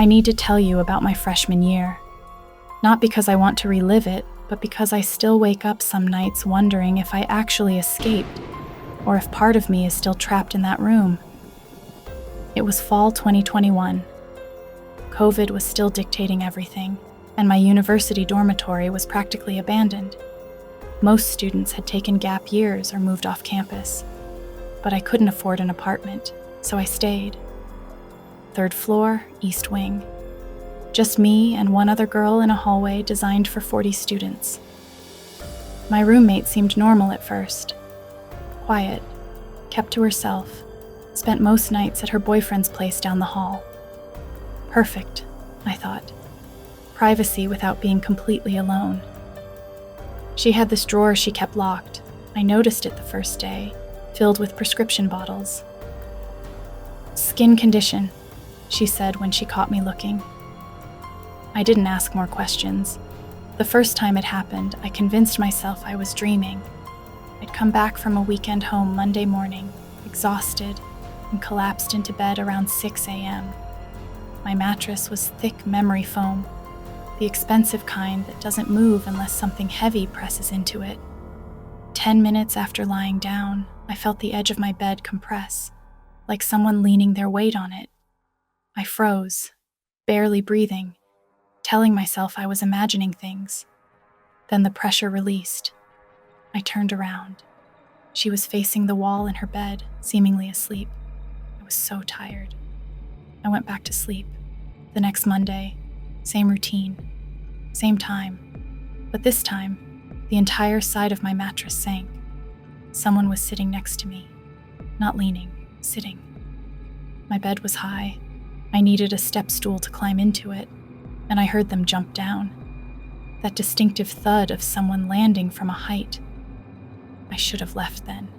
I need to tell you about my freshman year. Not because I want to relive it, but because I still wake up some nights wondering if I actually escaped, or if part of me is still trapped in that room. It was fall 2021. COVID was still dictating everything, and my university dormitory was practically abandoned. Most students had taken gap years or moved off campus, but I couldn't afford an apartment, so I stayed. 3rd floor, East Wing. Just me and one other girl in a hallway designed for 40 students. My roommate seemed normal at first. Quiet, kept to herself, spent most nights at her boyfriend's place down the hall. Perfect, I thought. Privacy without being completely alone. She had this drawer she kept locked. I noticed it the first day, filled with prescription bottles. "Skin condition," she said when she caught me looking. I didn't ask more questions. The first time it happened, I convinced myself I was dreaming. I'd come back from a weekend home Monday morning, exhausted, and collapsed into bed around 6 a.m. My mattress was thick memory foam, the expensive kind that doesn't move unless something heavy presses into it. 10 minutes after lying down, I felt the edge of my bed compress, like someone leaning their weight on it. I froze, barely breathing, telling myself I was imagining things. Then the pressure released. I turned around. She was facing the wall in her bed, seemingly asleep. I was so tired. I went back to sleep. The next Monday, same routine, same time. But this time, the entire side of my mattress sank. Someone was sitting next to me, not leaning, sitting. My bed was high. I needed a step stool to climb into it, and I heard them jump down. That distinctive thud of someone landing from a height. I should have left then.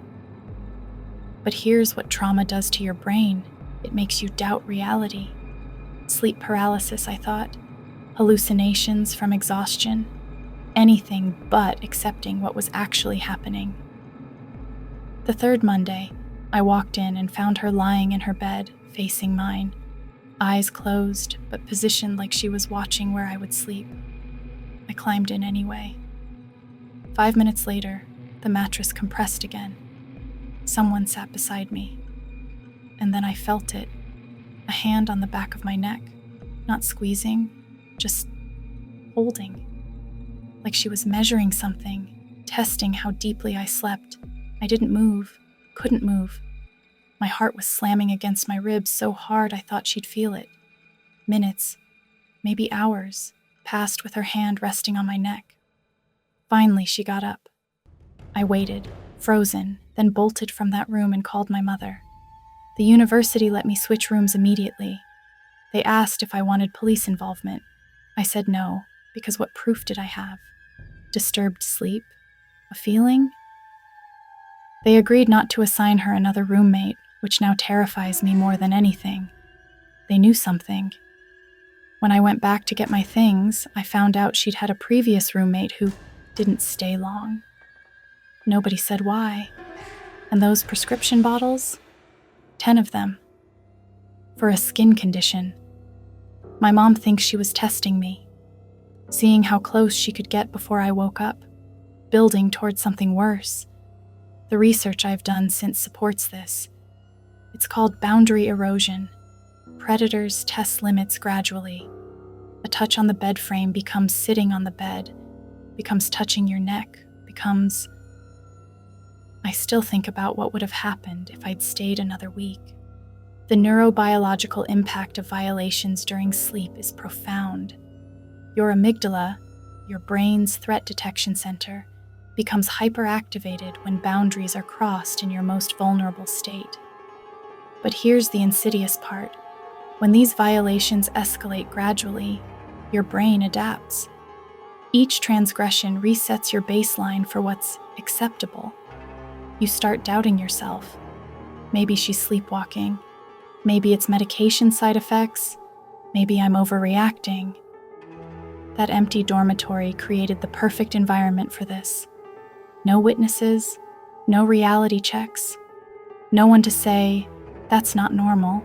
But here's what trauma does to your brain. It makes you doubt reality. Sleep paralysis, I thought. Hallucinations from exhaustion. Anything but accepting what was actually happening. The 3rd Monday, I walked in and found her lying in her bed, facing mine. Eyes closed, but positioned like she was watching where I would sleep. I climbed in anyway. 5 minutes later, the mattress compressed again. Someone sat beside me. And then I felt it, a hand on the back of my neck, not squeezing, just holding. Like she was measuring something, testing how deeply I slept. I didn't move, couldn't move. My heart was slamming against my ribs so hard I thought she'd feel it. Minutes, maybe hours, passed with her hand resting on my neck. Finally, she got up. I waited, frozen, then bolted from that room and called my mother. The university let me switch rooms immediately. They asked if I wanted police involvement. I said no, because what proof did I have? Disturbed sleep? A feeling? They agreed not to assign her another roommate, which now terrifies me more than anything. They knew something. When I went back to get my things, I found out she'd had a previous roommate who didn't stay long. Nobody said why. And those prescription bottles? 10 of them. For a skin condition. My mom thinks she was testing me, seeing how close she could get before I woke up, building towards something worse. The research I've done since supports this. It's called boundary erosion. Predators test limits gradually. A touch on the bed frame becomes sitting on the bed, becomes touching your neck, becomes... I still think about what would have happened if I'd stayed another week. The neurobiological impact of violations during sleep is profound. Your amygdala, your brain's threat detection center, becomes hyperactivated when boundaries are crossed in your most vulnerable state. But here's the insidious part. When these violations escalate gradually, your brain adapts. Each transgression resets your baseline for what's acceptable. You start doubting yourself. Maybe she's sleepwalking. Maybe it's medication side effects. Maybe I'm overreacting. That empty dormitory created the perfect environment for this. No witnesses, no reality checks, no one to say, "That's not normal."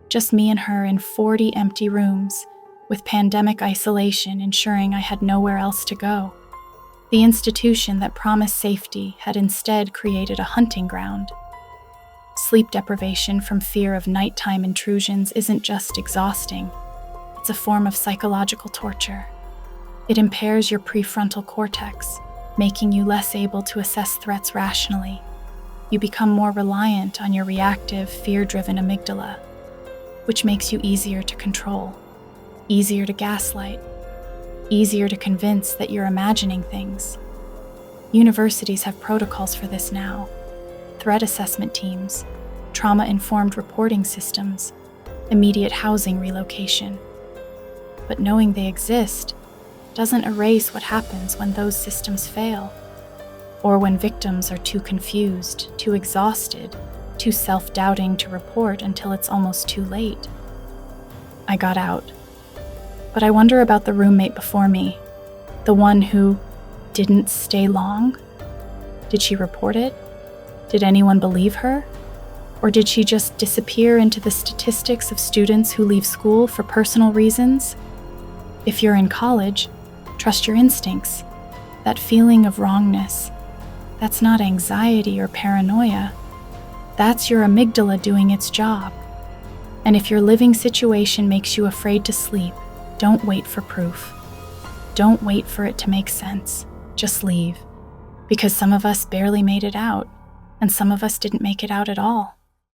Just me and her in 40 empty rooms, with pandemic isolation ensuring I had nowhere else to go. The institution that promised safety had instead created a hunting ground. Sleep deprivation from fear of nighttime intrusions isn't just exhausting, it's a form of psychological torture. It impairs your prefrontal cortex, making you less able to assess threats rationally. You become more reliant on your reactive, fear-driven amygdala, which makes you easier to control, easier to gaslight, easier to convince that you're imagining things. Universities have protocols for this now: threat assessment teams, trauma-informed reporting systems, immediate housing relocation. But knowing they exist doesn't erase what happens when those systems fail, or when victims are too confused, too exhausted, too self-doubting to report until it's almost too late. I got out, but I wonder about the roommate before me, the one who didn't stay long. Did she report it? Did anyone believe her? Or did she just disappear into the statistics of students who leave school for personal reasons? If you're in college, trust your instincts. That feeling of wrongness, that's not anxiety or paranoia. That's your amygdala doing its job. And if your living situation makes you afraid to sleep, don't wait for proof. Don't wait for it to make sense. Just leave. Because some of us barely made it out, and some of us didn't make it out at all.